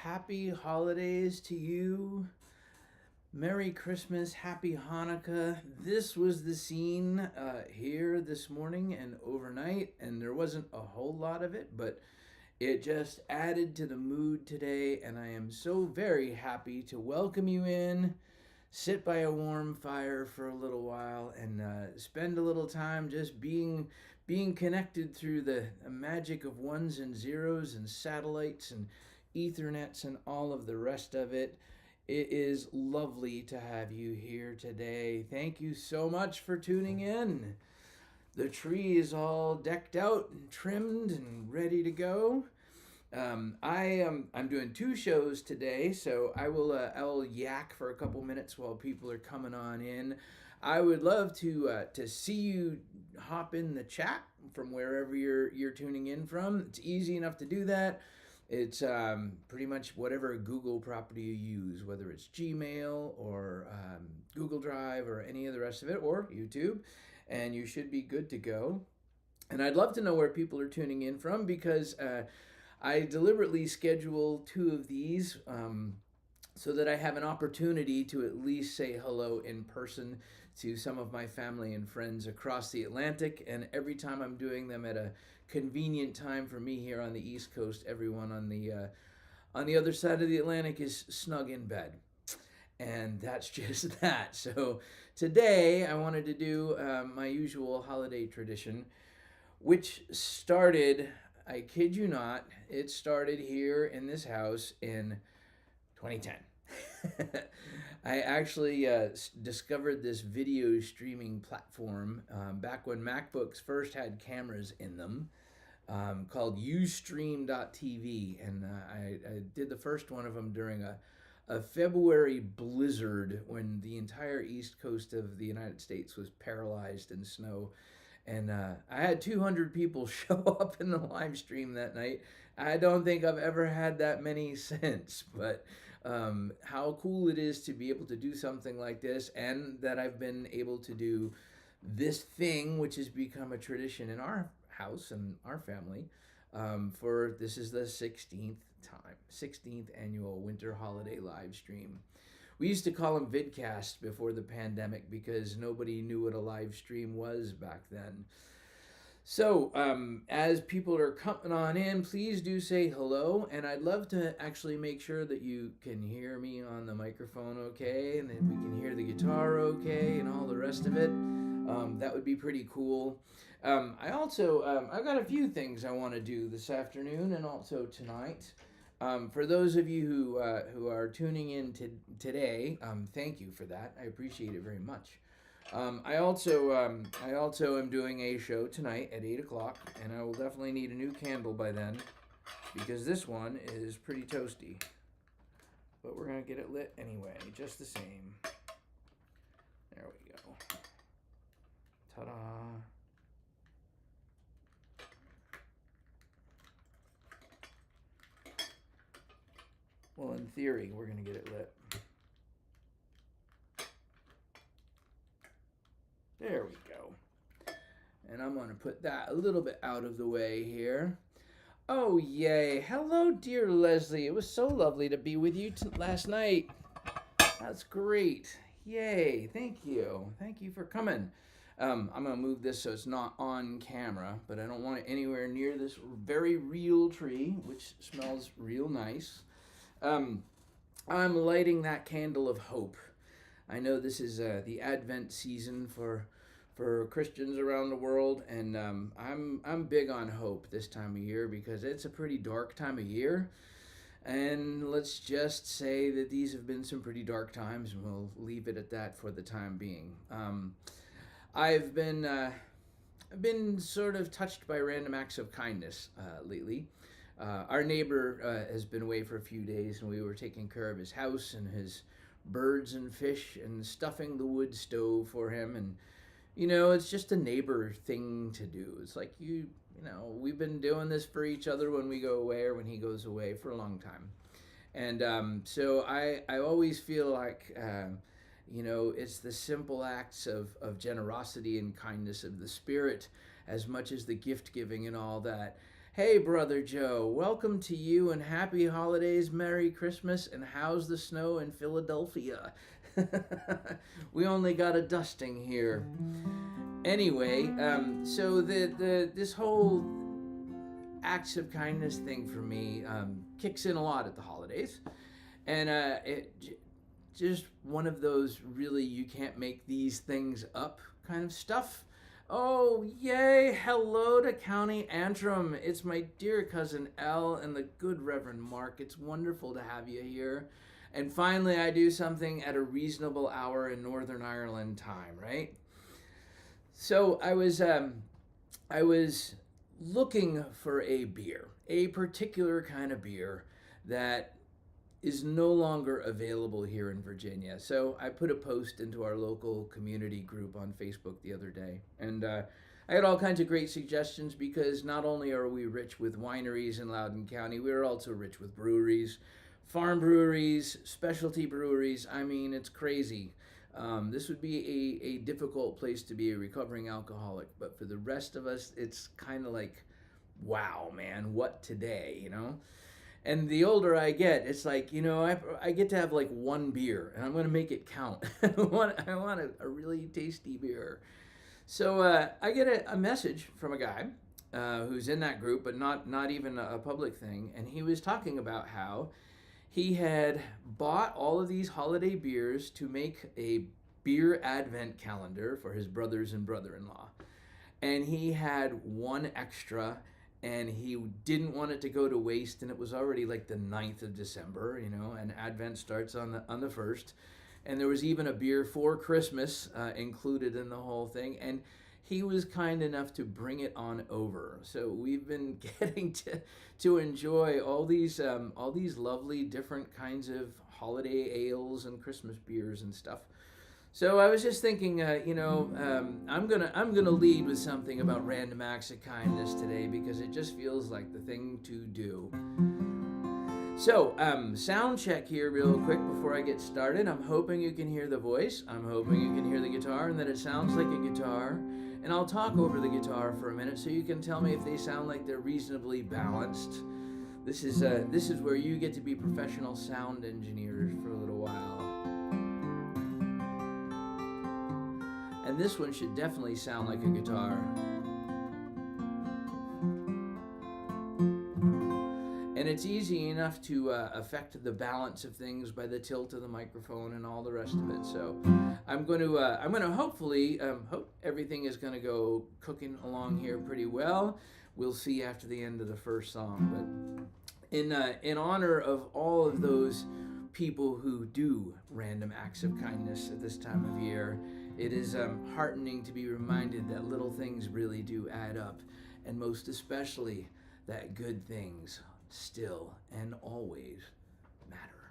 happy holidays to you. Merry Christmas, Happy Hanukkah. This was the scene here this morning and overnight, and there wasn't a whole lot of it, but it just added to the mood today, and I am so very happy to welcome you in, sit by a warm fire for a little while, and spend a little time just being connected through the magic of ones and zeros and satellites and ethernets and all of the rest of it. It is lovely to have you here today. Thank you so much for tuning in. The tree is all decked out and trimmed and ready to go. I'm doing two shows today, so I'll yak for a couple minutes while people are coming on in. I would love to see you hop in the chat from wherever you're tuning in from. It's easy enough to do that. It's pretty much whatever Google property you use, whether it's Gmail or Google Drive or any of the rest of it, or YouTube, and you should be good to go. And I'd love to know where people are tuning in from, because I deliberately schedule two of these so that I have an opportunity to at least say hello in person to some of my family and friends across the Atlantic. And every time I'm doing them at a convenient time for me here on the East Coast, everyone on the other side of the Atlantic is snug in bed. And that's just that. So today I wanted to do my usual holiday tradition, which started, I kid you not, it started here in this house in 2010. I actually discovered this video streaming platform back when MacBooks first had cameras in them, called Ustream.tv, and I did the first one of them during a February blizzard when the entire east coast of the United States was paralyzed in snow. And I had 200 people show up in the live stream that night. I don't think I've ever had that many since, but how cool it is to be able to do something like this, and that I've been able to do this thing, which has become a tradition in our house and our family. This is the 16th annual winter holiday live stream. We used to call them Vidcast before the pandemic because nobody knew what a live stream was back then. So as people are coming on in, please do say hello, and I'd love to actually make sure that you can hear me on the microphone okay, and that we can hear the guitar okay, and all the rest of it. That would be pretty cool. I've got a few things I want to do this afternoon and also tonight. For those of you who are tuning in today, thank you for that. I appreciate it very much. I also am doing a show tonight at 8 o'clock, and I will definitely need a new candle by then, because this one is pretty toasty. But we're going to get it lit anyway, just the same. There we go. Ta-da. Well, in theory, we're going to get it lit. There we go. And I'm going to put that a little bit out of the way here. Oh, yay. Hello, dear Leslie. It was so lovely to be with you last night. That's great. Yay. Thank you. Thank you for coming. I'm going to move this so it's not on camera, but I don't want it anywhere near this very real tree, which smells real nice. I'm lighting that candle of hope. I know this is the Advent season for Christians around the world, and I'm big on hope this time of year because it's a pretty dark time of year. And let's just say that these have been some pretty dark times, and we'll leave it at that for the time being. I've been sort of touched by random acts of kindness lately. Our neighbor has been away for a few days, and we were taking care of his house and his birds and fish and stuffing the wood stove for him. And it's just a neighbor thing to do. It's like we've been doing this for each other when we go away or when he goes away for a long time. And so I always feel like it's the simple acts of generosity and kindness of the spirit, as much as the gift giving and all that, Hey, Brother Joe, welcome to you and happy holidays, Merry Christmas, and how's the snow in Philadelphia? We only got a dusting here. Anyway, so this whole acts of kindness thing for me kicks in a lot at the holidays, and just one of those really you can't make these things up kind of stuff. Oh, yay! Hello to County Antrim. It's my dear cousin Elle and the good Reverend Mark. It's wonderful to have you here. And finally, I do something at a reasonable hour in Northern Ireland time, right? So I was looking for a beer, a particular kind of beer that is no longer available here in Virginia. So I put a post into our local community group on Facebook the other day, and I had all kinds of great suggestions because not only are we rich with wineries in Loudoun County, we're also rich with breweries, farm breweries, specialty breweries. I mean, it's crazy. This would be a difficult place to be a recovering alcoholic, but for the rest of us, it's kind of like, wow, man, what today, you know? And the older I get, it's like, you know, I get to have like one beer, and I'm going to make it count. I want a really tasty beer. So I get a message from a guy who's in that group, but not even a public thing. And he was talking about how he had bought all of these holiday beers to make a beer advent calendar for his brothers and brother-in-law. And he had one extra, and he didn't want it to go to waste, and it was already like the 9th of December, you know, and Advent starts on the 1st. And there was even a beer for Christmas included in the whole thing, and he was kind enough to bring it on over. So we've been getting to enjoy all these lovely different kinds of holiday ales and Christmas beers and stuff. So I was just thinking, I'm gonna lead with something about random acts of kindness today because it just feels like the thing to do. So, sound check here real quick before I get started. I'm hoping you can hear the voice. I'm hoping you can hear the guitar and that it sounds like a guitar. And I'll talk over the guitar for a minute so you can tell me if they sound like they're reasonably balanced. This is where you get to be professional sound engineers for a little while. And this one should definitely sound like a guitar. And it's easy enough to affect the balance of things by the tilt of the microphone and all the rest of it. So I'm going to hopefully hope everything is going to go cooking along here pretty well. We'll see after the end of the first song. But in honor of all of those people who do random acts of kindness at this time of year, it is heartening to be reminded that little things really do add up, and most especially that good things still and always matter.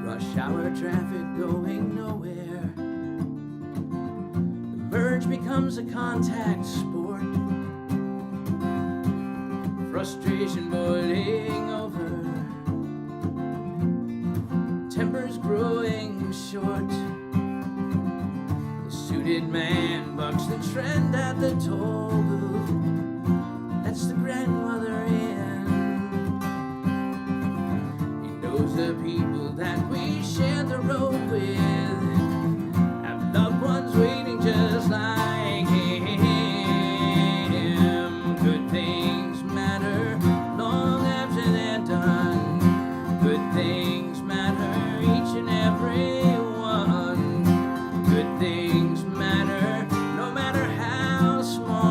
Rush hour traffic going nowhere. The merge becomes a contact sport. Frustration boiling over, tempers growing short. The suited man bucks the trend at the toll booth, lets the grandmother in. He knows the people that we share the road with have loved ones waiting just like him. Good things matter long after they're done. Good things matter each and every one. Good things matter no matter how small.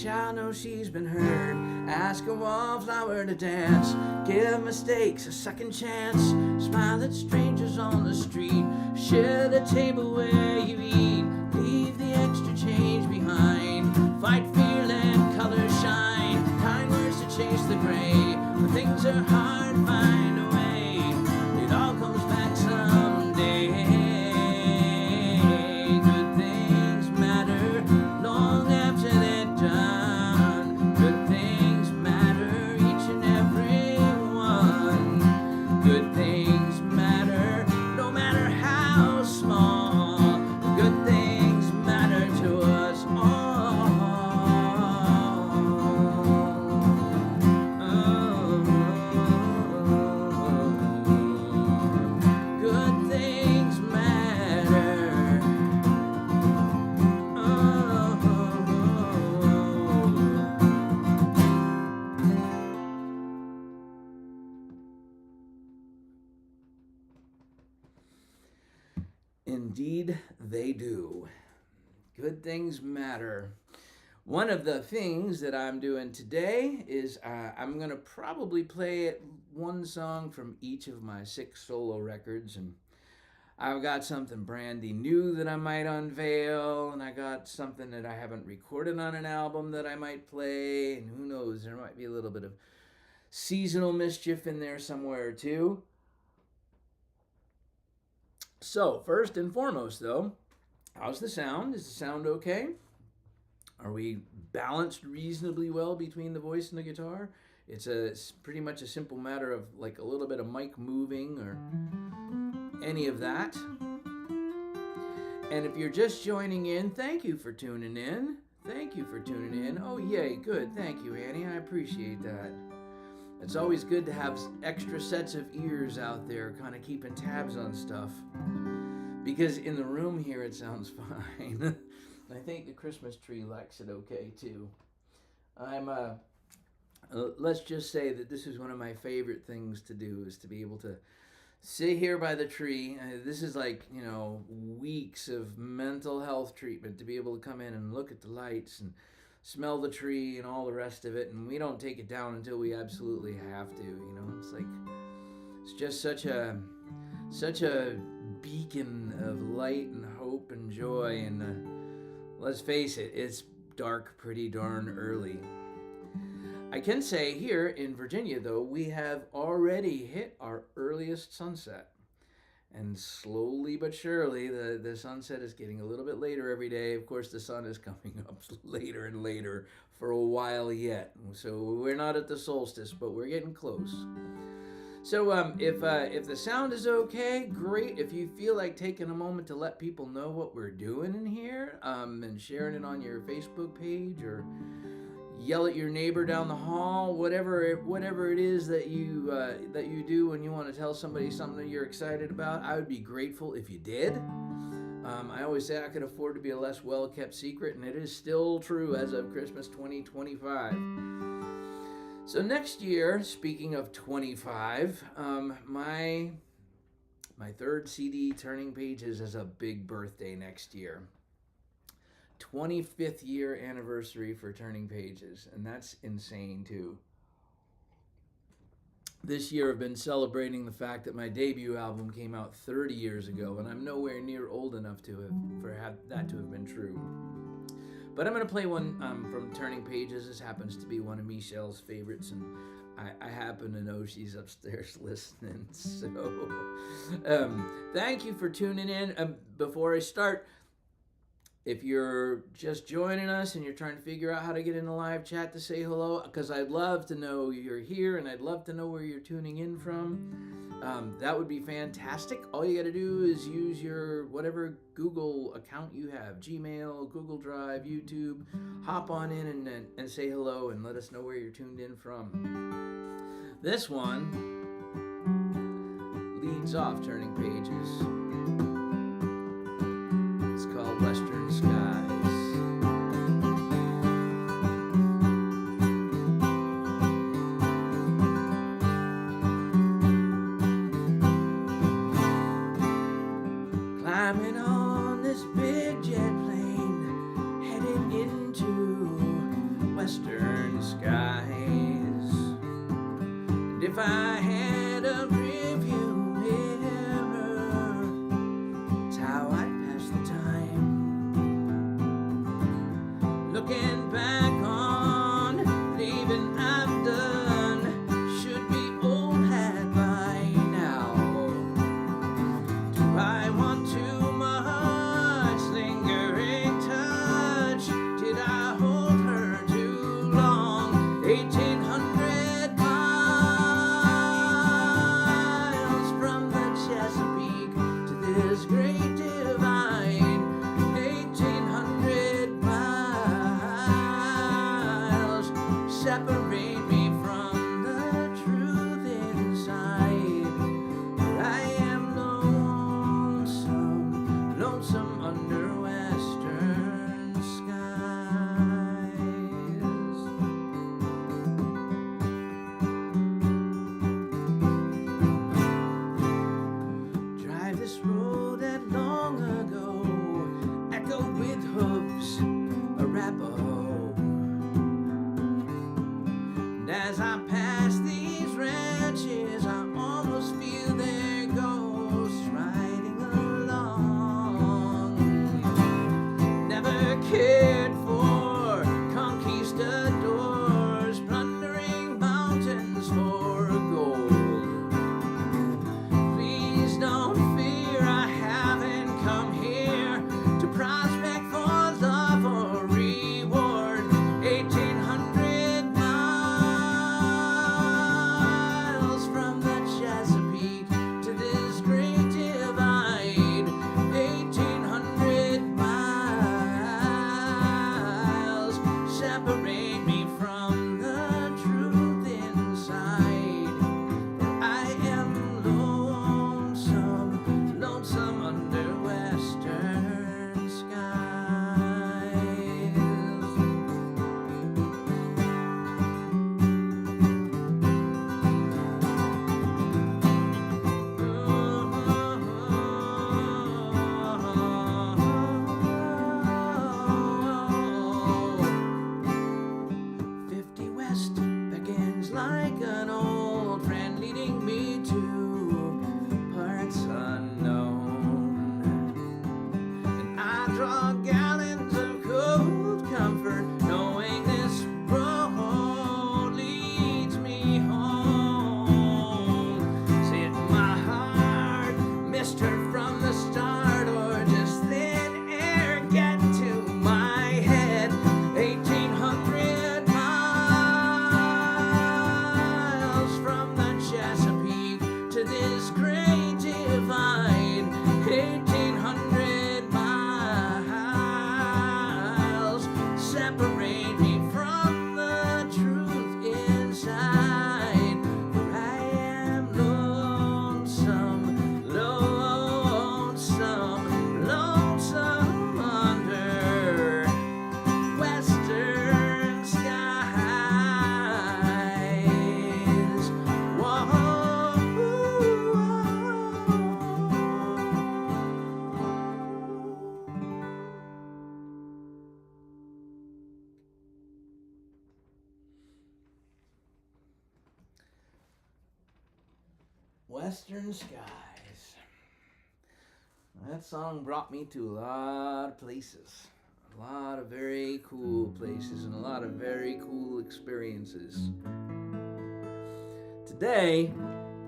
child know she's been hurt. Ask a wallflower to dance. Give mistakes a second chance. Smile at strangers on the street. Share the table where you eat. Leave the extra change behind. Fight fear, let colors shine. Kind words to chase the gray. When things are hard, find a way. It all comes back someday. Good things matter long after they're done. Good things matter, each and every one. Good things matter, no matter how small. Good things matter to us all. Good things matter. Indeed, they do. Good things matter. One of the things that I'm doing today is I'm going to probably play one song from each of my 6 solo records, and I've got something brandy new that I might unveil, and I got something that I haven't recorded on an album that I might play, and who knows, there might be a little bit of seasonal mischief in there somewhere too. So, first and foremost though, how's the sound? Is the sound okay? Are we balanced reasonably well between the voice and the guitar? It's pretty much a simple matter of like a little bit of mic moving or any of that. And if you're just joining in, thank you for tuning in. Thank you for tuning in. Oh, yay, good. Thank you, Annie. I appreciate that. It's always good to have extra sets of ears out there kind of keeping tabs on stuff. Because in the room here, it sounds fine. I think the Christmas tree likes it okay, too. Let's just say that this is one of my favorite things to do, is to be able to sit here by the tree. This is like, weeks of mental health treatment to be able to come in and look at the lights and smell the tree and all the rest of it. And we don't take it down until we absolutely have to, It's like, it's just such a beacon of light and hope and joy. And let's face it, it's dark pretty darn early. I can say here in Virginia, though, we have already hit our earliest sunset. And slowly but surely, the sunset is getting a little bit later every day. Of course, the sun is coming up later and later for a while yet. So we're not at the solstice, but we're getting close. So if the sound is okay, great. If you feel like taking a moment to let people know what we're doing in here, and sharing it on your Facebook page, or yell at your neighbor down the hall, whatever it is that you do when you want to tell somebody something that you're excited about, I would be grateful if you did. I always say I could afford to be a less well-kept secret, and it is still true as of Christmas 2025. So next year, speaking of 25, my third CD, Turning Pages, is a big birthday next year. 25th year anniversary for Turning Pages, and that's insane too. This year I've been celebrating the fact that my debut album came out 30 years ago, and I'm nowhere near old enough for that to have been true. But I'm going to play one from Turning Pages. This happens to be one of Michelle's favorites, and I happen to know she's upstairs listening. So thank you for tuning in. Before I start, if you're just joining us and you're trying to figure out how to get in the live chat to say hello, because I'd love to know you're here and I'd love to know where you're tuning in from, that would be fantastic. All you got to do is use your whatever Google account you have, Gmail, Google Drive, YouTube. Hop on in and say hello and let us know where you're tuned in from. This one leads off Turning Pages. It's called Western Skies. Climbing on this big jet plane, heading into western skies. And if I had a rearview mirror, it's how I'd pass the time. Looking back on leaving I've done, should be old hat by now. Do I want too much lingering touch? Did I hold her too long? 1,800 miles from the Chesapeake to this great divide. 1,800 miles separate me from the truth inside. But I am lonesome, lonesome under western skies. Drive this road that long ago echoed with hooves, Arapaho. And as I pass these ranches, I almost feel their ghosts riding along. Never cared for conquistadors plundering mountains for gold. Please don't fear, I haven't come here to prospect for love or reward. 1,800 miles from the Chesapeake to this great divide. 1,800 miles separate me from the truth inside. For I am lonesome, lonesome under western skies. Oh, 50 West beckons like an old friend, leading me to parts unknown. And I draw gallons of cold comfort, knowing this road leads me home. See it, my heart missed her from the start, or just thin air get to my head. 1,800 miles from the Chesapeake to this great divide. 1,800 miles separate me from the truth inside. For I am lonesome, lonesome, lonesome under western skies. Whoa. Western skies. That song brought me to a lot of places. A lot of very cool places and a lot of very cool experiences. Today,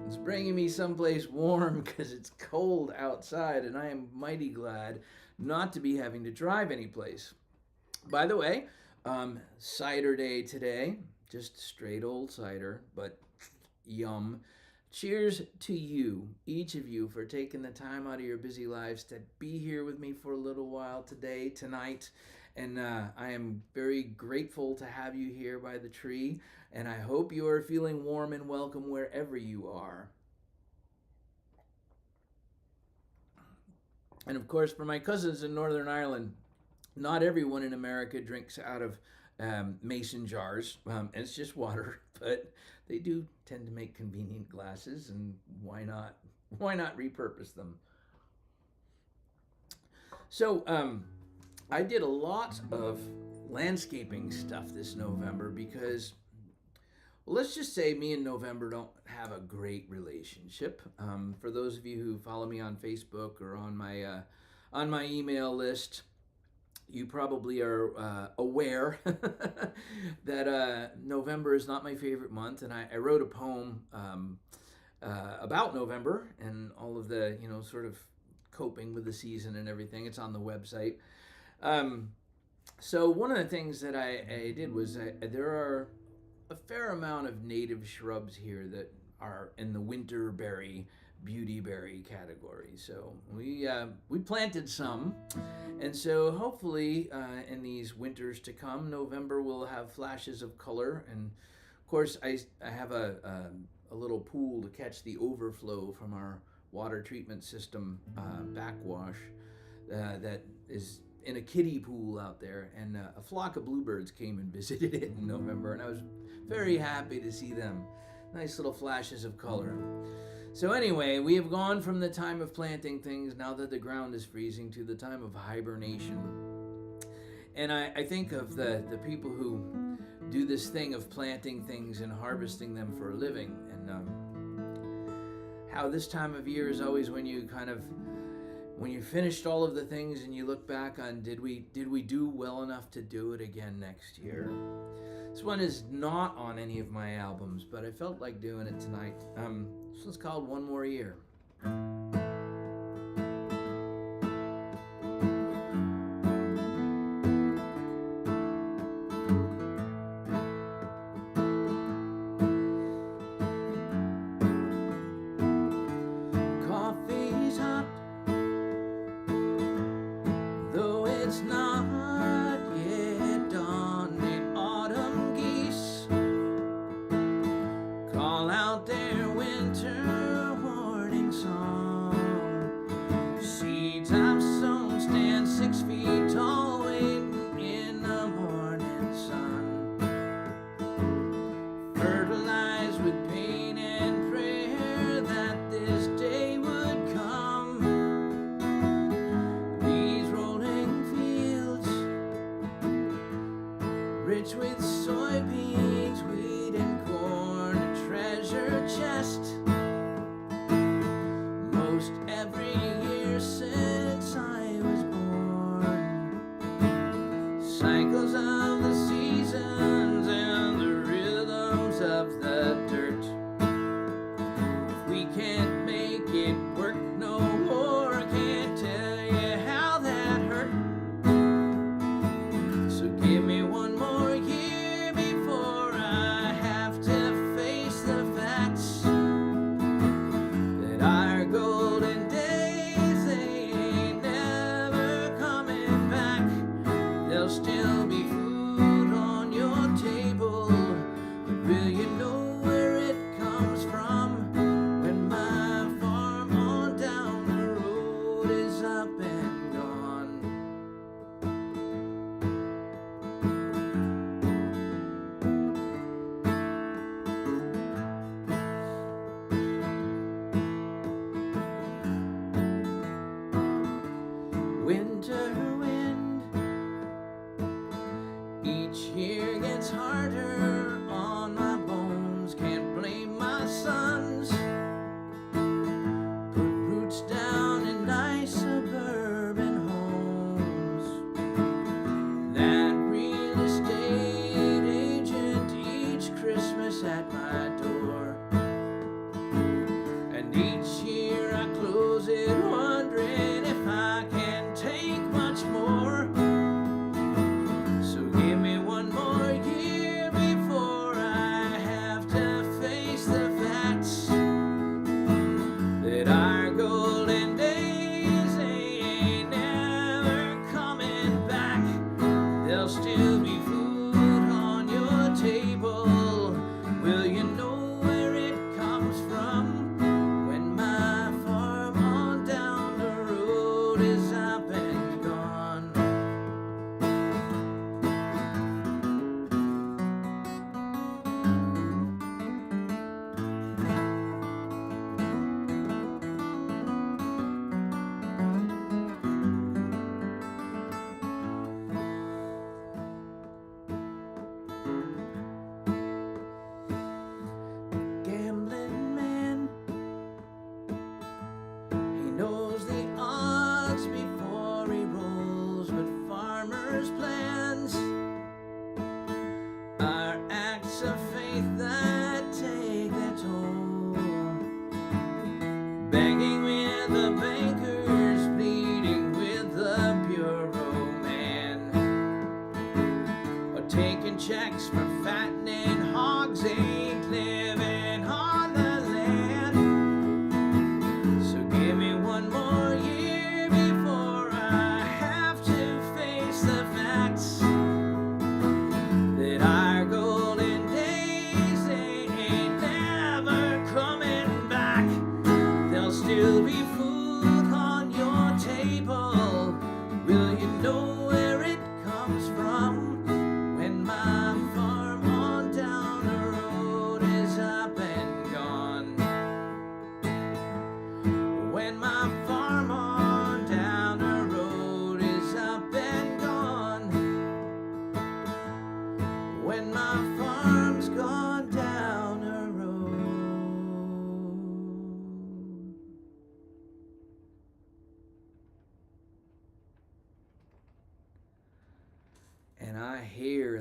it's bringing me someplace warm because it's cold outside, and I am mighty glad not to be having to drive anyplace. By the way, cider day today. Just straight old cider, but yum. Cheers to you, each of you, for taking the time out of your busy lives to be here with me for a little while today, tonight. And I am very grateful to have you here by the tree. And I hope you are feeling warm and welcome wherever you are. And of course, for my cousins in Northern Ireland, not everyone in America drinks out of mason jars. It's just water, but they do tend to make convenient glasses, and why not repurpose them? So I did a lot of landscaping stuff this November because, well, let's just say me and November don't have a great relationship. For those of you who follow me on Facebook or on my email list, you probably are aware that November is not my favorite month, and I wrote a poem about November and all of the, sort of coping with the season and everything. It's on the website. So one of the things that I did was there are a fair amount of native shrubs here that are in the winter berry, beauty berry category. So we planted some, and so hopefully in these winters to come, November will have flashes of color. And of course, I have a little pool to catch the overflow from our water treatment system backwash that is in a kiddie pool out there, and a flock of bluebirds came and visited it in November, and I was very happy to see them. Nice little flashes of color. So anyway, we have gone from the time of planting things, now that the ground is freezing, to the time of hibernation. And I think of the people who do this thing of planting things and harvesting them for a living, and how this time of year is always when you when you finished all of the things and you look back on, did we do well enough to do it again next year? This one is not on any of my albums, but I felt like doing it tonight. This one's called One More Year. Coffee's hot, though it's not yet dawn. The autumn geese call out their winter warning song. Seeds I've sown stand 6 feet tall, waiting in the morning sun. Fertilized with pain and prayer that this day would come. These rolling fields, rich with soybeans, wheat and corn, a treasure chest. Most every year since I was born. Cycles of the seasons and the rhythms of the dirt. If we can't make it work no more, I can't tell you how that hurt. So give me one more year.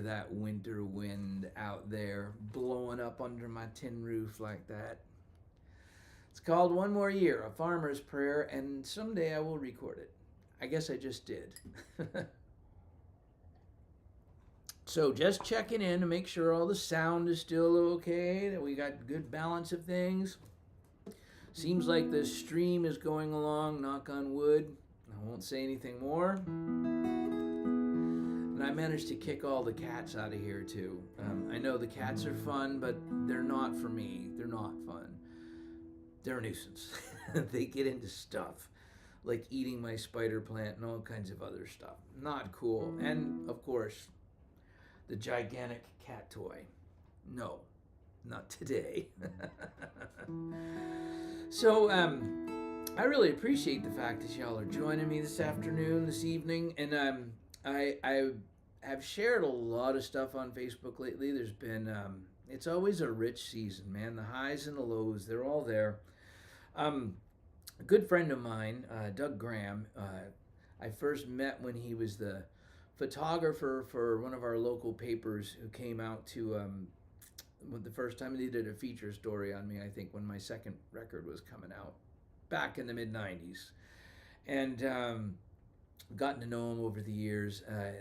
that winter wind out there blowing up under my tin roof like that. It's called One More Year, A Farmer's Prayer, and someday I will record it. I guess I just did. So just checking in to make sure all the sound is still okay, that we got good balance of things. Seems like the stream is going along, knock on wood. I won't say anything more. And I managed to kick all the cats out of here too. I know the cats are fun, but they're not for me. They're not fun. They're a nuisance. They get into stuff like eating my spider plant and all kinds of other stuff. Not cool. And of course, the gigantic cat toy. No, not today. So, I really appreciate the fact that y'all are joining me this afternoon, this evening, and I have shared a lot of stuff on Facebook lately. There's been, it's always a rich season, man. The highs and the lows, they're all there. A good friend of mine, Doug Dram, I first met when he was the photographer for one of our local papers who came out to, the first time they did a feature story on me, I think, when my second record was coming out back in the mid-90s. And gotten to know him over the years. A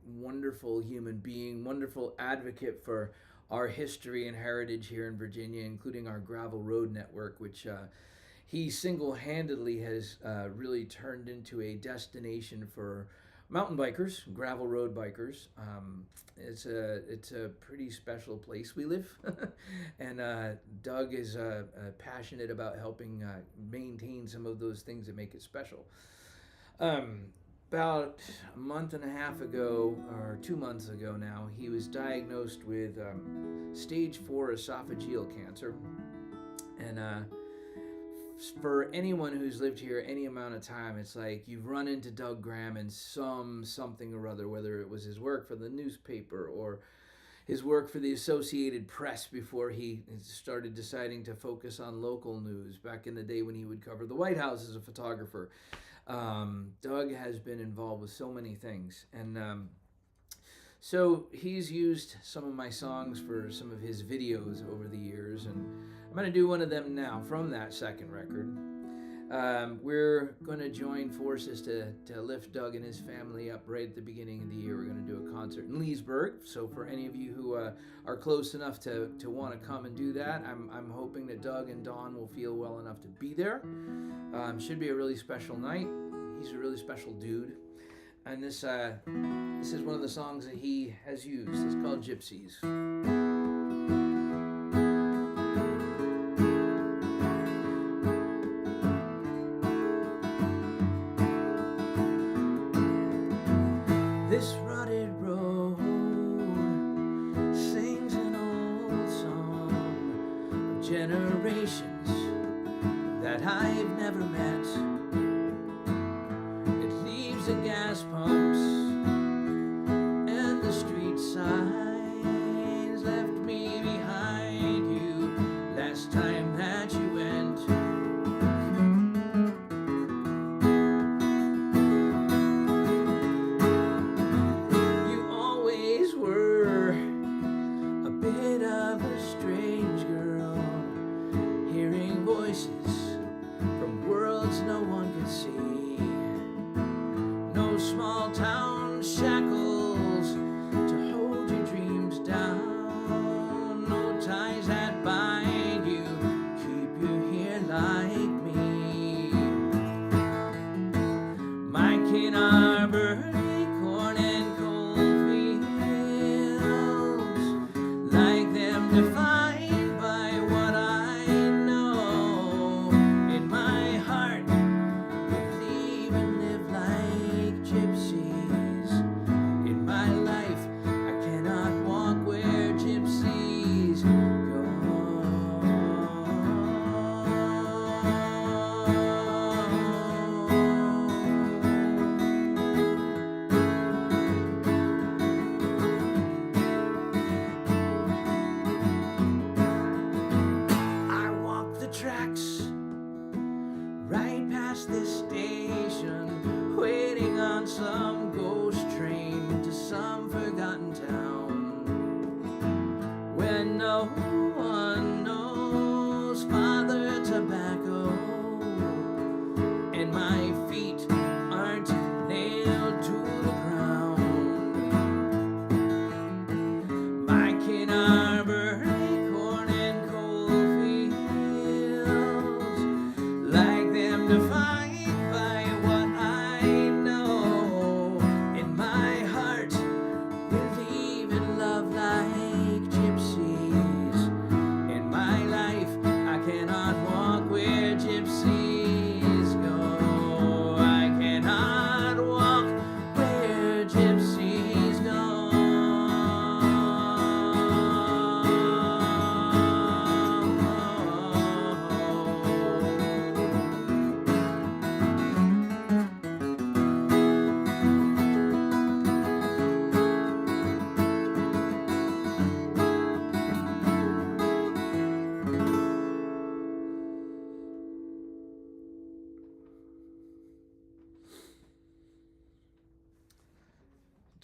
wonderful human being, wonderful advocate for our history and heritage here in Virginia, including our gravel road network, which he single-handedly has really turned into a destination for mountain bikers, gravel road bikers. It's a pretty special place we live, and Doug is passionate about helping maintain some of those things that make it special. About a month and a half ago, or 2 months ago now, he was diagnosed with stage 4 esophageal cancer, and for anyone who's lived here any amount of time, it's like you've run into Doug Dram in something or other, whether it was his work for the newspaper or his work for the Associated Press before he started deciding to focus on local news back in the day when he would cover the White House as a photographer. Doug has been involved with so many things, and so he's used some of my songs for some of his videos over the years, and I'm going to do one of them now from that second record. We're going to join forces to lift Doug and his family up right at the beginning of the year. We're going to do a concert in Leesburg, so for any of you who are close enough to want to come and do that, I'm hoping that Doug and Dawn will feel well enough to be there. Should be a really special night. He's a really special dude. And this is one of the songs that he has used. It's called Gypsies. This rutted road sings an old song of generations that I've never met. The gas pumps and the street signs left me behind you last time that you went. You always were a bit of a strange girl, hearing voices from worlds no one could see. Small town shackles to hold your dreams down. No ties that bind you, keep you here like me. My kin are burning corn and coal fields, like them defined by what I know. In my heart, believe and live like gypsies. In my life, I cannot walk where gypsies go. I walk the tracks right past this station, waiting on some ghost train to some forgotten town.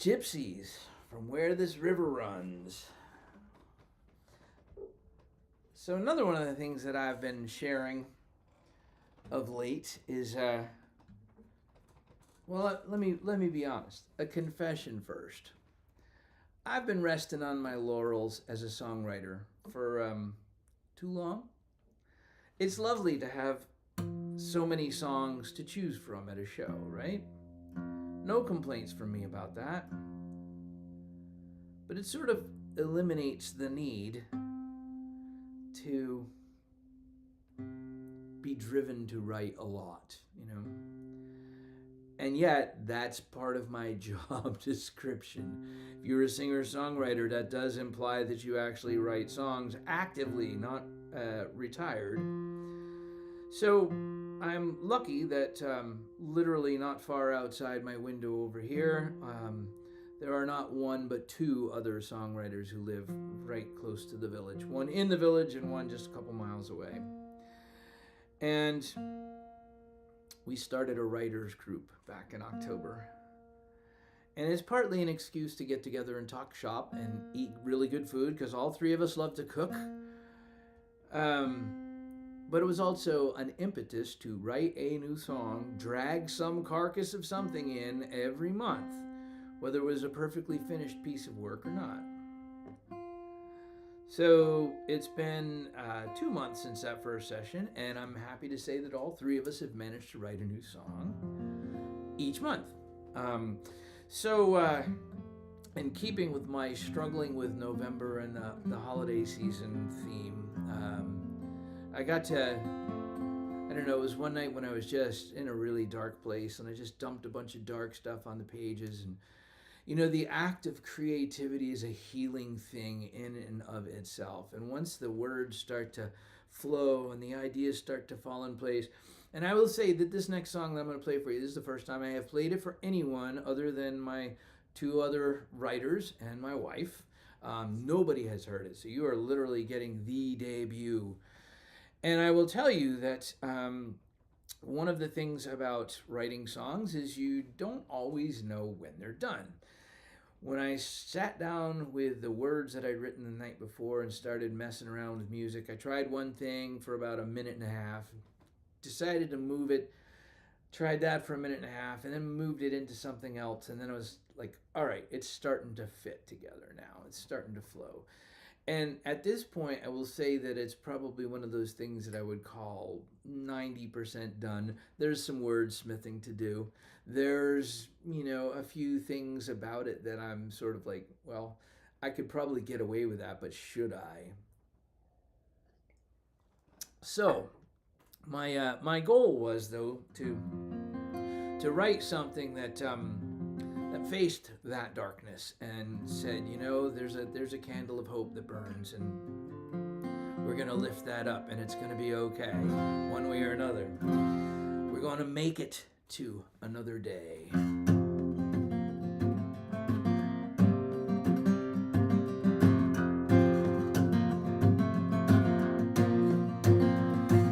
Gypsies, From Where This River Runs. So another one of the things that I've been sharing of late is, well, let me be honest. A confession first. I've been resting on my laurels as a songwriter for too long. It's lovely to have so many songs to choose from at a show, right? No complaints from me about that. But it sort of eliminates the need to be driven to write a lot, you know? And yet, that's part of my job description. If you're a singer-songwriter, that does imply that you actually write songs actively, not retired. So I'm lucky that literally not far outside my window over here, there are not one but two other songwriters who live right close to the village. One in the village and one just a couple miles away. And we started a writers group back in October. And it's partly an excuse to get together and talk shop and eat really good food, because all three of us love to cook. But it was also an impetus to write a new song, drag some carcass of something in every month, whether it was a perfectly finished piece of work or not. So it's been 2 months since that first session, and I'm happy to say that all three of us have managed to write a new song each month. In keeping with my struggling with November and the holiday season theme, I got to, I don't know, it was one night when I was just in a really dark place, and I just dumped a bunch of dark stuff on the pages. And you know, the act of creativity is a healing thing in and of itself. And once the words start to flow and the ideas start to fall in place, and I will say that this next song that I'm going to play for you, this is the first time I have played it for anyone other than my two other writers and my wife. Nobody has heard it, so you are literally getting the debut. And I will tell you that one of the things about writing songs is you don't always know when they're done. When I sat down with the words that I'd written the night before and started messing around with music, I tried one thing for about a minute and a half, decided to move it, tried that for a minute and a half, and then moved it into something else. And then I was like, all right, it's starting to fit together now. It's starting to flow. And at this point, I will say that it's probably one of those things that I would call 90% done. There's some wordsmithing to do. There's, you know, a few things about it that I'm sort of like, well, I could probably get away with that, but should I? So, my goal was, though, to write something that faced that darkness and said, you know, there's a candle of hope that burns, and we're going to lift that up, and it's going to be okay, one way or another. We're going to make it to another day.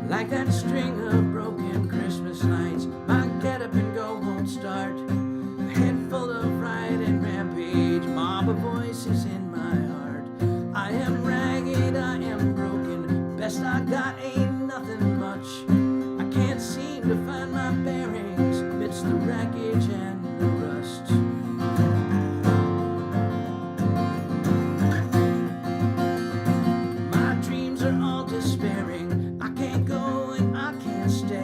Like that string of broken Christmas nights, my get up and go won't start. Head full of riot and rampage, mob of voices in my heart. I am ragged, I am broken, best I got ain't nothing much. I can't seem to find my bearings amidst the wreckage and the rust. My dreams are all despairing, I can't go and I can't stay.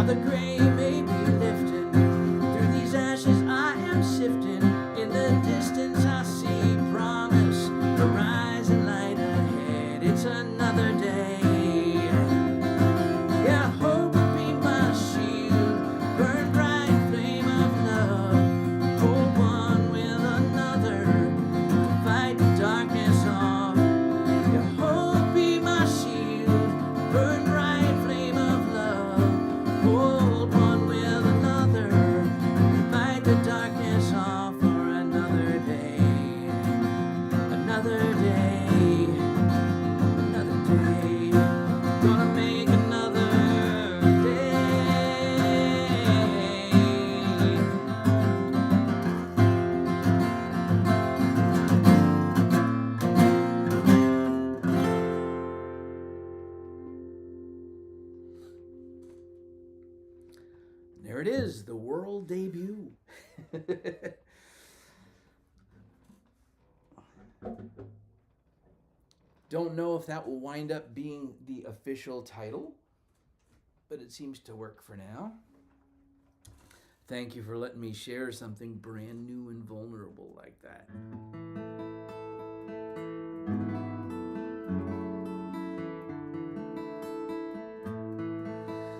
the gray may be lifting. Through these ashes I am sifting. In the distance I see promise, horizon light ahead. It's another day. Yeah, hope will be my shield, burn bright flame of love. Hold one with another to fight the darkness off. Yeah, hope be my shield, burn bright flame of love. Hold one with another to fight the darkness off for another day. Another day, another day. Gonna make another day. There it is, the world debut. Don't know if that will wind up being the official title, but it seems to work for now. Thank you for letting me share something brand new and vulnerable like that.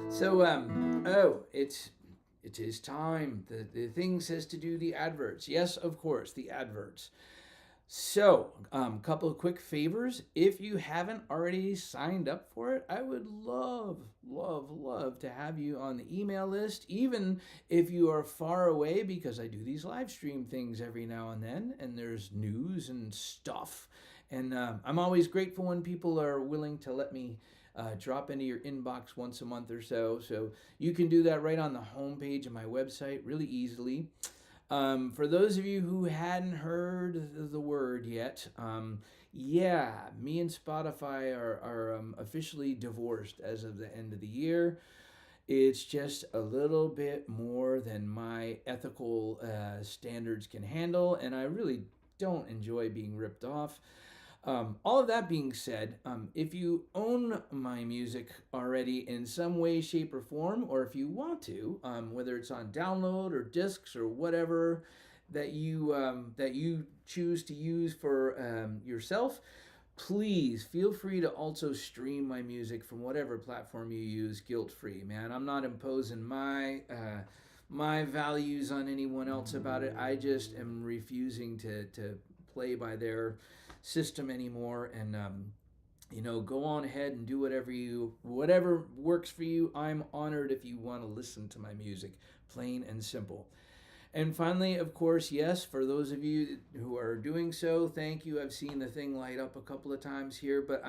So, it is time. The thing says to do the adverts. Yes, of course, the adverts. So, couple of quick favors. If you haven't already signed up for it, I would love to have you on the email list, even if you are far away, because I do these live stream things every now and then, and there's news and stuff. And I'm always grateful when people are willing to let me drop into your inbox once a month or so. So you can do that right on the homepage of my website really easily. For those of you who hadn't heard the word yet, yeah, me and Spotify are officially divorced as of the end of the year. It's just a little bit more than my ethical standards can handle, and I really don't enjoy being ripped off. All of that being said, if you own my music already in some way, shape, or form, or if you want to, whether it's on download or discs or whatever that you choose to use for yourself, please feel free to also stream my music from whatever platform you use, guilt-free. Man, I'm not imposing my values on anyone else about it. I just am refusing to play by their system anymore, and go on ahead and do whatever works for you. I'm honored if you want to listen to my music, plain and simple. And finally, of course, yes, for those of you who are doing so, thank you. I've seen the thing light up a couple of times here, but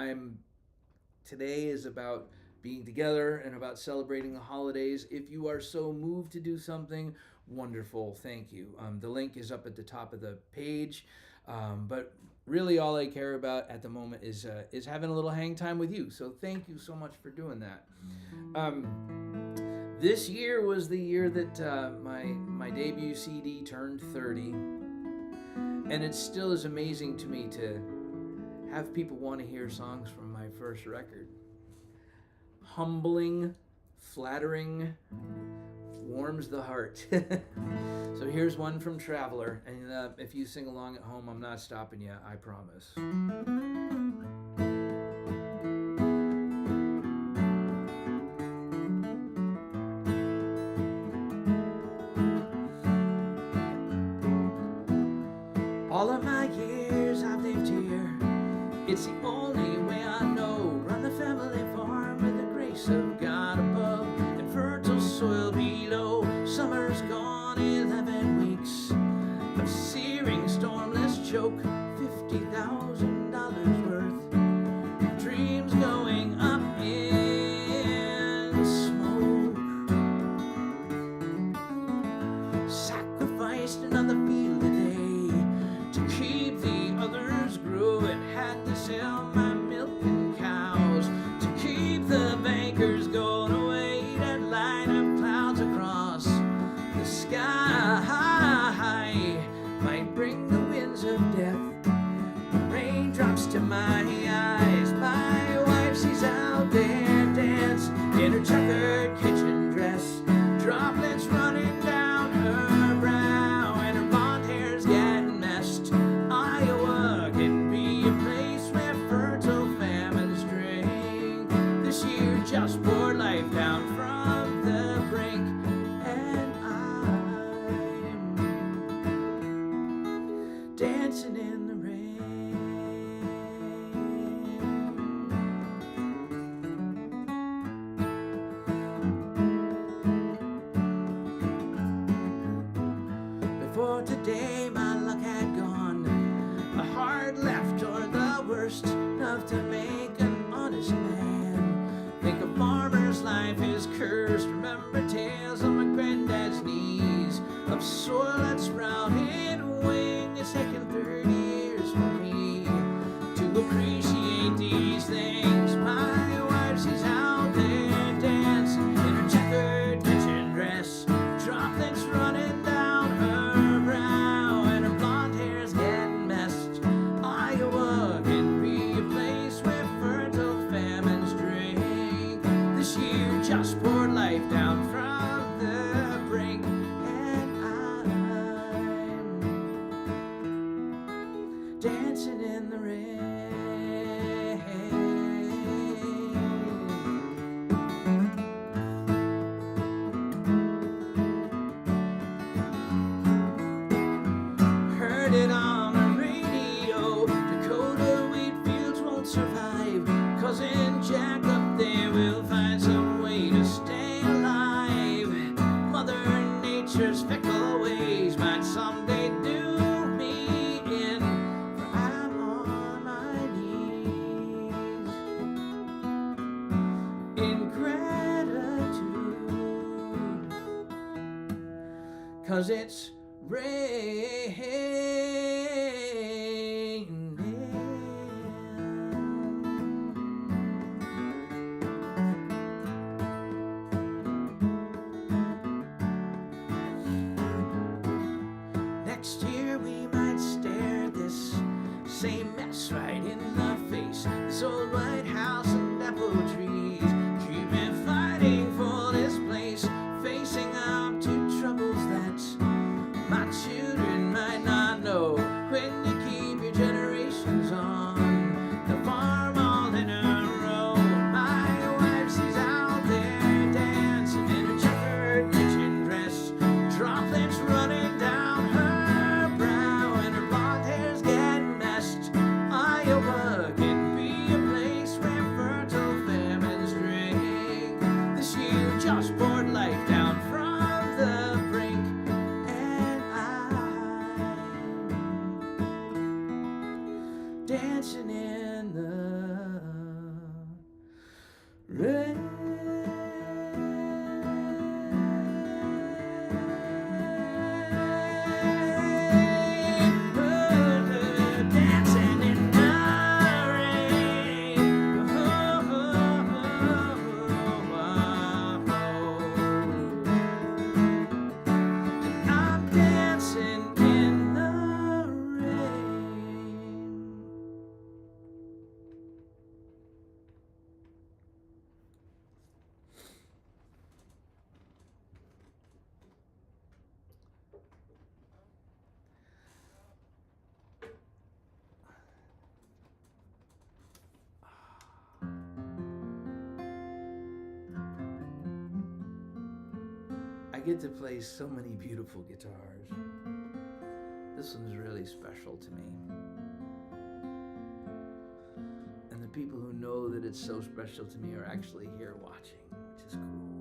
today is about being together and about celebrating the holidays. If you are so moved to do something, wonderful, thank you. The link is up at the top of the page, but really all I care about at the moment is having a little hang time with you. So thank you so much for doing that. This year was the year that my debut CD turned 30. And it still is amazing to me to have people want to hear songs from my first record. Humbling, flattering, warms the heart. So here's one from Traveler, and if you sing along at home, I'm not stopping you, I promise. All of my years I've lived here, it's the only way I know. Run the family farm with the grace of God above and fertile soil below. Summer's gone, 11 weeks of searing stormless choke, $50,000 worth of dreams going up in smoke. Sacrificed another field today to keep the others growing. Had to sell my milk and cows to keep the bankers going away. That line of clouds across the sky might bring the winds of death, raindrops to my eyes. My wife, she's out there dancing in her checkered kitchen dress. life down from the brink, and I'm dancing in the rain. Before today my luck had gone, a hard left or the worst, enough to make an honest man. Think a farmer's life is cursed. Remember tales on my granddad's knees of soil that's sprouted wing. It's taken 30 years for me to appreciate these things. My wife, she's out there dancing in her checkered kitchen dress, droplets running down her brow, and her blonde hair's getting messed. Iowa can be a place where fertile famines drink. This year just poured life down from the brink, and I'm dancing in the rain. Heard it on the radio, Dakota wheat fields won't survive. Cousin Jack up there will find some way to stay alive. Mother Nature's fickle ways might someday do me in, for I'm on my knees in gratitude, 'cause it's next year we might stare at this same mess right in the face. This old White House and apple trees keep me fighting for this place, facing up to troubles that my children might not know. When you keep your generations on the farm all in a row, my wife, she's out there dancing in her checkered kitchen dress, droplets running down her brow, and her blonde hair's getting messed. Iowa can be a place where fertile famines drink. This year just poured life down from the brink, and I'm dancing in the rain. Dancing in the rain. I'm dancing in the rain. I get to play so many beautiful guitars. This one's really special to me. And the people who know that it's so special to me are actually here watching, which is cool.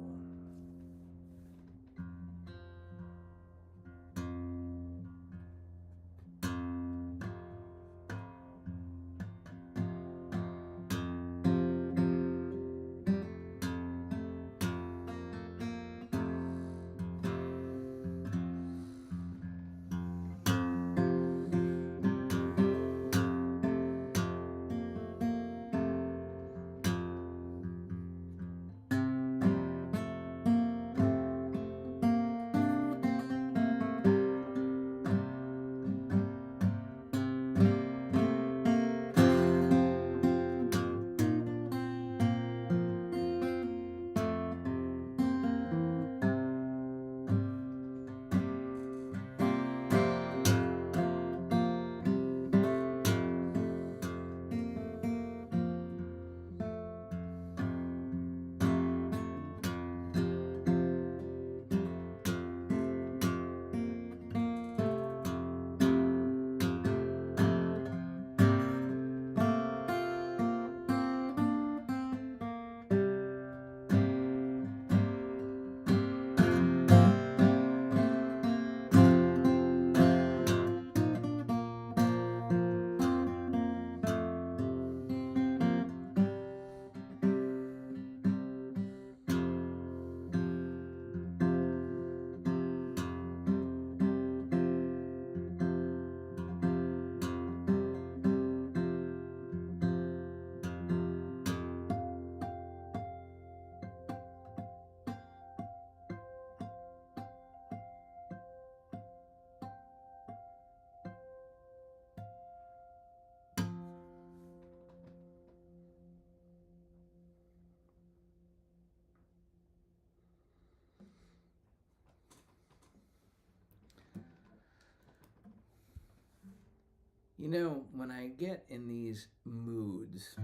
You know, when I get in these moods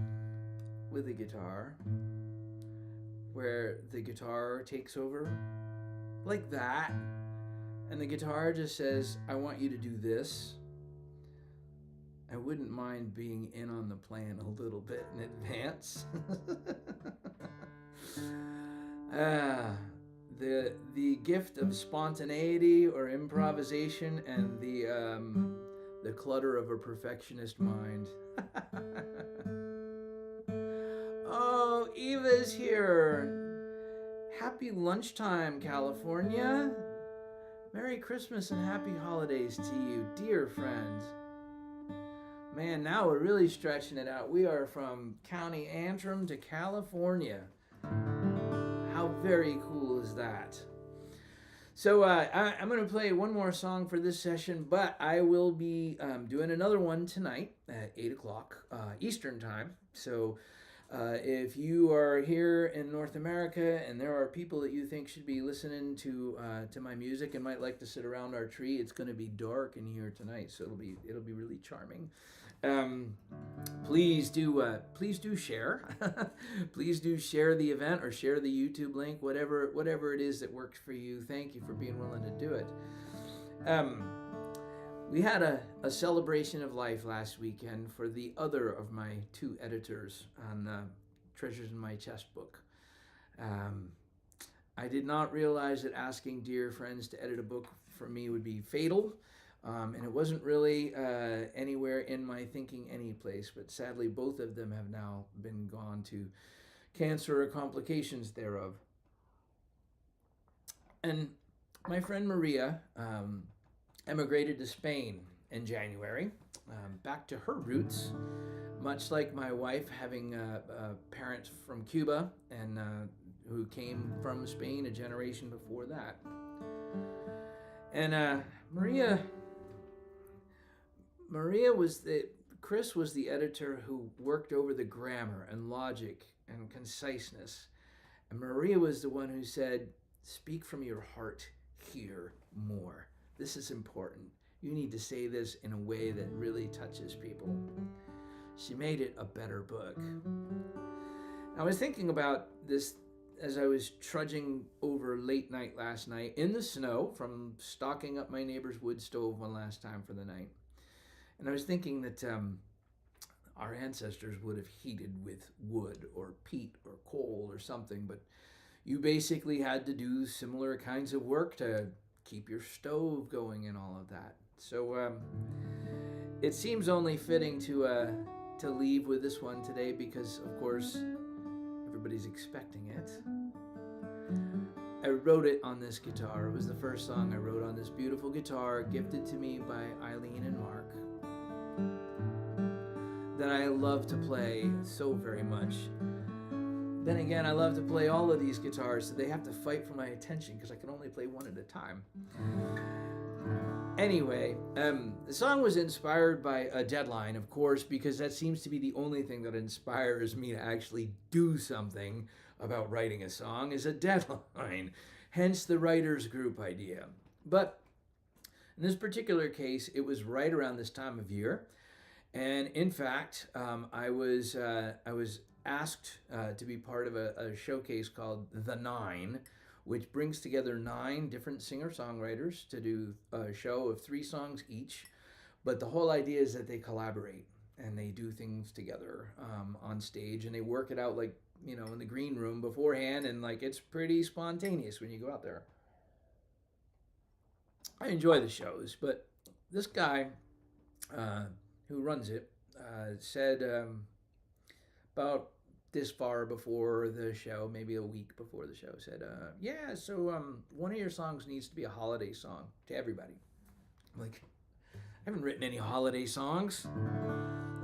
with the guitar, where the guitar takes over, like that, and the guitar just says, I want you to do this, I wouldn't mind being in on the plan a little bit in advance. The gift of spontaneity or improvisation and the clutter of a perfectionist mind. Oh, Eva's here. Happy lunchtime, California. Merry Christmas and happy holidays to you, dear friend. Man, now we're really stretching it out. We are from County Antrim to California. How very cool is that? So I'm going to play one more song for this session, but I will be doing another one tonight at 8 o'clock Eastern Time. So if you are here in North America and there are people that you think should be listening to my music and might like to sit around our tree, it's going to be dark in here tonight, so it'll be really charming. Please do share. Please do share the event or share the YouTube link, whatever it is that works for you. Thank you for being willing to do it. We had a celebration of life last weekend for the other of my two editors on Treasures in My Chest book. I did not realize that asking dear friends to edit a book for me would be fatal. And it wasn't really anywhere in my thinking any place, but sadly both of them have now been gone to cancer or complications thereof. And my friend Maria emigrated to Spain in January, back to her roots, much like my wife having parents from Cuba and who came from Spain a generation before that. And Chris was the editor who worked over the grammar and logic and conciseness. And Maria was the one who said, speak from your heart here more. This is important. You need to say this in a way that really touches people. She made it a better book. I was thinking about this as I was trudging over late night last night in the snow from stocking up my neighbor's wood stove one last time for the night. And I was thinking that our ancestors would have heated with wood or peat or coal or something, but you basically had to do similar kinds of work to keep your stove going and all of that. So it seems only fitting to leave with this one today because, of course, everybody's expecting it. I wrote it on this guitar. It was the first song I wrote on this beautiful guitar, gifted to me by Eileen and Mark, that I love to play so very much. Then again, I love to play all of these guitars, so they have to fight for my attention because I can only play one at a time. Anyway, the song was inspired by a deadline, of course, because that seems to be the only thing that inspires me to actually do something about writing a song is a deadline, hence the writer's group idea. But in this particular case, it was right around this time of year. And in fact, I was asked to be part of a showcase called The Nine, which brings together 9 different singer-songwriters to do a show of 3 songs each. But the whole idea is that they collaborate and they do things together on stage, and they work it out like, you know, in the green room beforehand, and like it's pretty spontaneous when you go out there. I enjoy the shows, but this guy who runs it said about this far before the show, maybe a week before the show, said, one of your songs needs to be a holiday song to everybody. I'm like, I haven't written any holiday songs.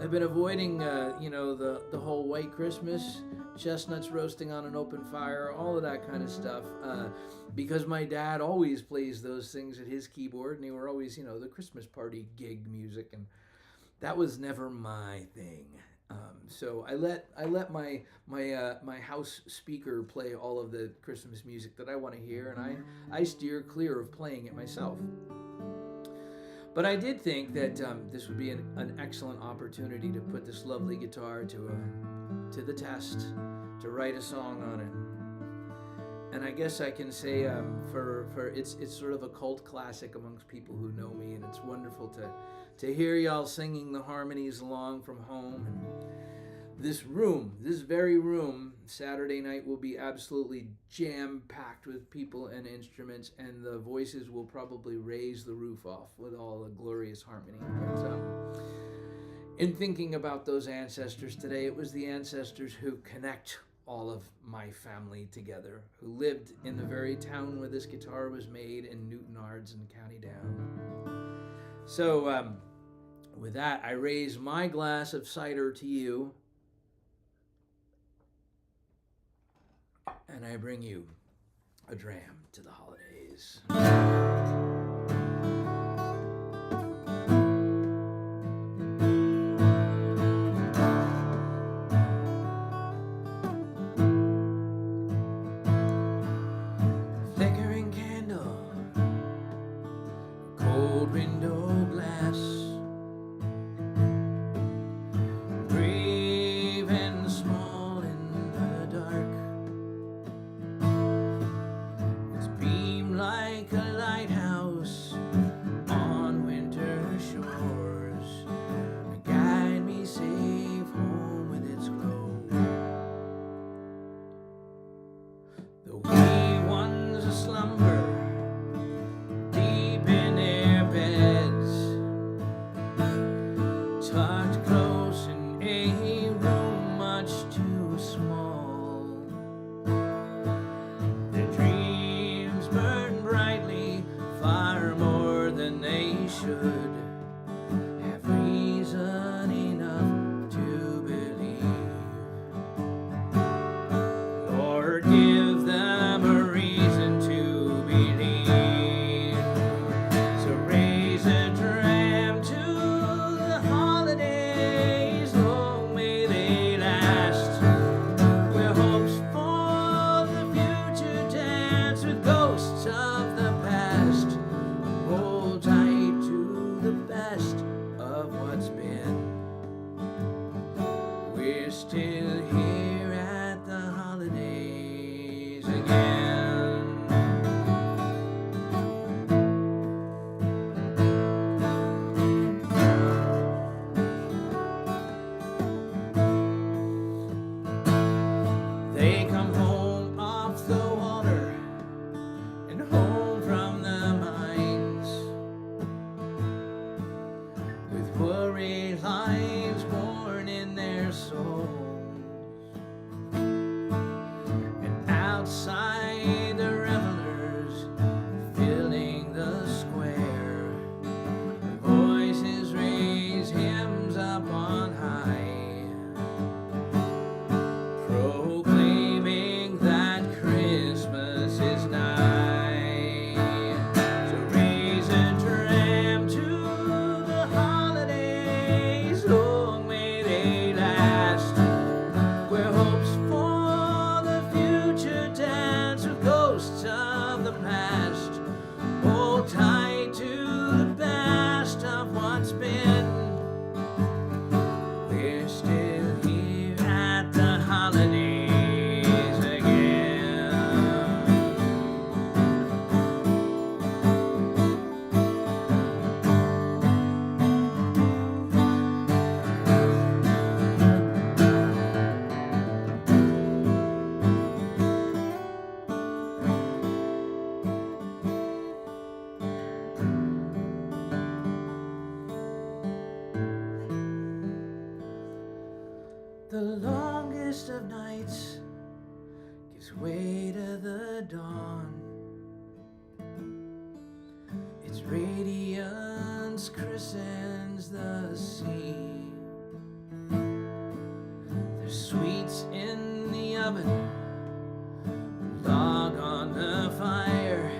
I've been avoiding, the whole white Christmas, chestnuts roasting on an open fire, all of that kind of stuff, because my dad always plays those things at his keyboard, and they were always, the Christmas party gig music, and that was never my thing. So I let my house speaker play all of the Christmas music that I want to hear, and I steer clear of playing it myself. But I did think that this would be an excellent opportunity to put this lovely guitar to the test, to write a song on it. And I guess I can say for it's sort of a cult classic amongst people who know me, and it's wonderful to hear y'all singing the harmonies along from home. And this very room, Saturday night will be absolutely jam-packed with people and instruments, and the voices will probably raise the roof off with all the glorious harmony. But in thinking about those ancestors today, it was the ancestors who connect all of my family together, who lived in the very town where this guitar was made in Newton Ards in County Down. So with that, I raise my glass of cider to you, and I bring you a dram to the holidays. Flickering candle, cold window glass, brave and small in the dark. Like a lighthouse on winter shores, guide me safe home with its glow. The wee ones a slumber deep in their beds, tucked close in a room much too small. Their dreams burn brightly, far more than they should have reason enough to believe. Lord, give them a reason to believe. So raise a dram to the holidays, long may they last, where hopes for the future dance with ghosts of the past. Hold tight to the best of what's been. We're still here at the holidays again. They come home off the water and home from the mines, with worry lines worn in their souls. And outside the revelers filling the square, voices raise hymns up on high, proclaiming that Christmas is nigh. So raise a dram to the holidays, long may they last, where hopes for the future dance with ghosts of the past. Hold tight to the best of what's been. We're still here at the holidays again. The longest of nights gives way to the dawn. Its radiance christens the sea. There's sweets in the oven, log on the fire,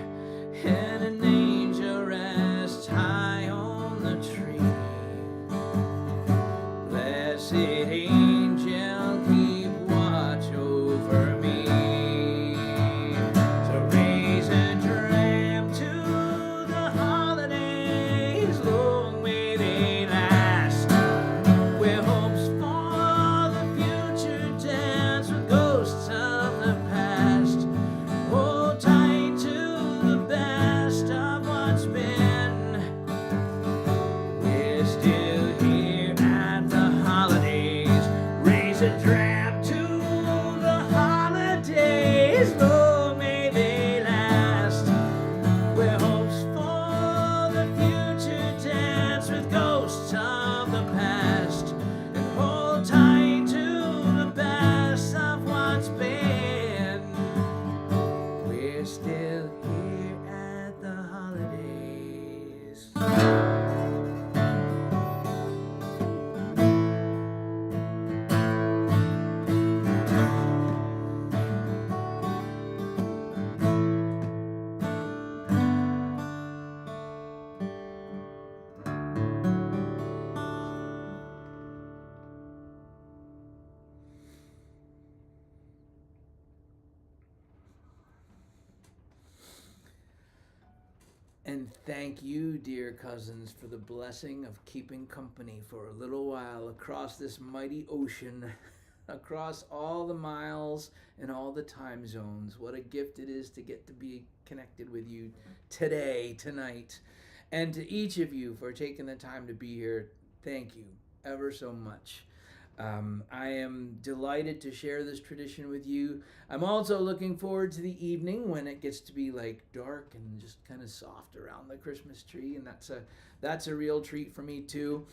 and an angel rests high on the tree. Blessed angel, keep watch over me. So raise a dram to the holidays, Lord. still here at the holidays. And thank you, dear cousins, for the blessing of keeping company for a little while across this mighty ocean, across all the miles and all the time zones. What a gift it is to get to be connected with you today, tonight. And to each of you for taking the time to be here, thank you ever so much. I am delighted to share this tradition with you. I'm also looking forward to the evening when it gets to be like dark and just kind of soft around the Christmas tree, and that's a real treat for me too.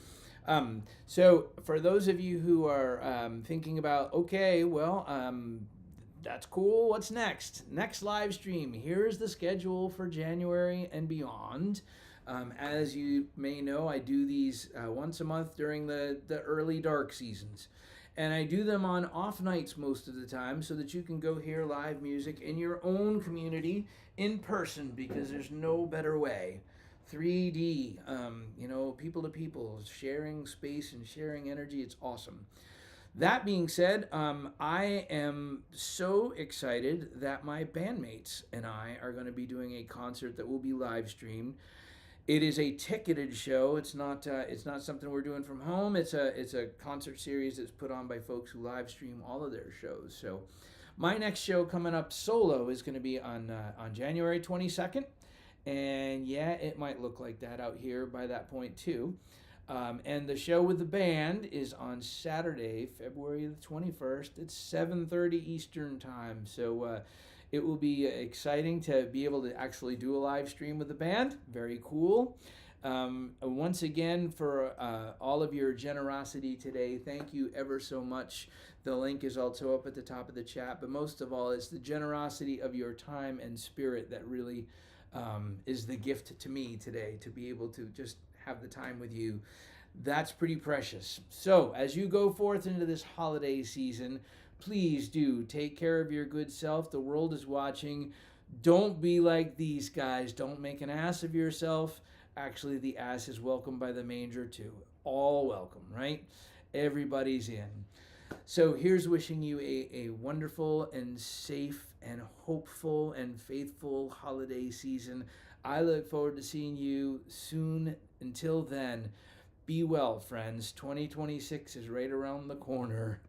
So for those of you who are thinking about, okay, well, that's cool. What's next? Next live stream. Here's the schedule for January and beyond. As you may know, I do these once a month during the early dark seasons. And I do them on off nights most of the time so that you can go hear live music in your own community in person, because there's no better way. 3D, people to people, sharing space and sharing energy. It's awesome. That being said, I am so excited that my bandmates and I are going to be doing a concert that will be live streamed. It is a ticketed show. It's not something we're doing from home. It's a concert series that's put on by folks who live stream all of their shows. So my next show coming up solo is going to be on January 22nd. And yeah, it might look like that out here by that point too. And the show with the band is on Saturday, February the 21st. It's 7:30 Eastern time. So it will be exciting to be able to actually do a live stream with the band. Very cool. Once again, for all of your generosity today, thank you ever so much. The link is also up at the top of the chat. But most of all, it's the generosity of your time and spirit that really is the gift to me today, to be able to just have the time with you. That's pretty precious. So as you go forth into this holiday season, please do take care of your good self. The world is watching. Don't be like these guys. Don't make an ass of yourself. Actually, the ass is welcomed by the manger too. All welcome, right? Everybody's in. So here's wishing you a wonderful and safe and hopeful and faithful holiday season. I look forward to seeing you soon. Until then, be well, friends. 2026 is right around the corner.